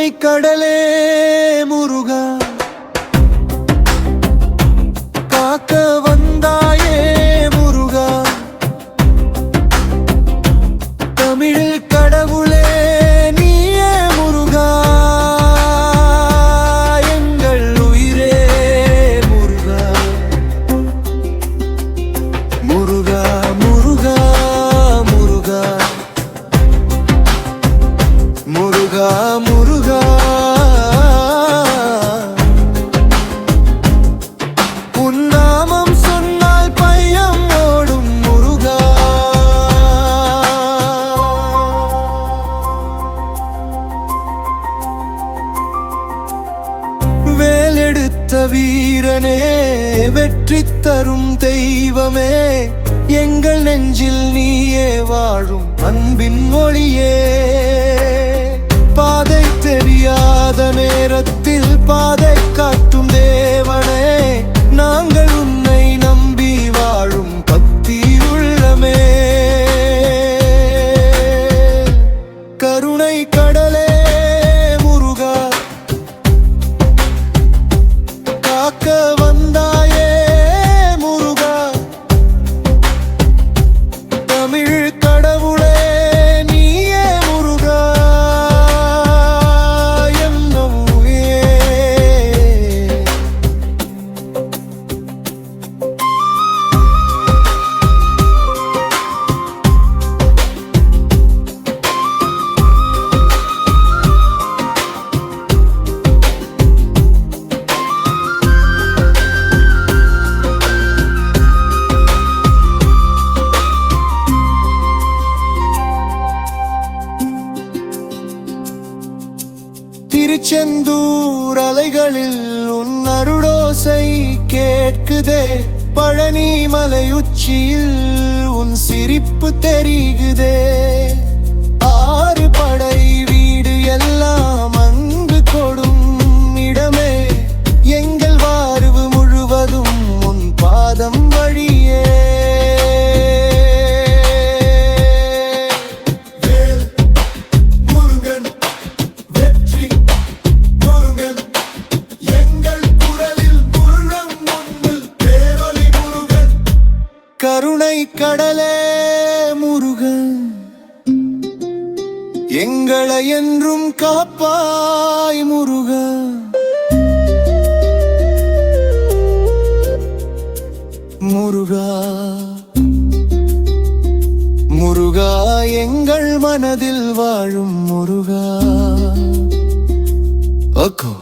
கருணை கடலே முருகா, காக்க வந்தாயே முருகா, தமிழில் கடவுளே நீயே முருகா, எங்கள் உயிரே முருகா. முருகா முருகா முருகா முருகா முருகா, உன் நாமம் சொன்னால் பயம் ஓடும் முருகா. வேலெடுத்த வீரனே, வெற்றி தரும் தெய்வமே, எங்கள் நெஞ்சில் நீயே வாழும் அன்பின் மொழியே. பாதை தெரியாத நேரத்தில் பாதை காட்டும் தேவனே, நாங்கள் உன்னை நம்பி வாழும் பக்தி உள்ளமே. கருணை கடலே முருகா, காக்க வந்தாயே முருகா, தமிழ் கடவுளே நீயே முருகா, என்னும் திருச்செந்தூர் அலைகளில் உன் அருளோசை கேட்குதே, பழனி மலை உச்சியில் உன் சிரிப்பு தெரிகுதே. ஆறு படை வீடு எல்லாம் அங்கு கொடும் இடமே, எங்கள் வாழ்வு முழுவதும் உன் பாதம் வழியே. கருணை கடலே முருகன், எங்களை என்றும் காப்பாய் முருகா. முருகா முருகா, எங்கள் மனதில் வாழும் முருகா. அக்கோ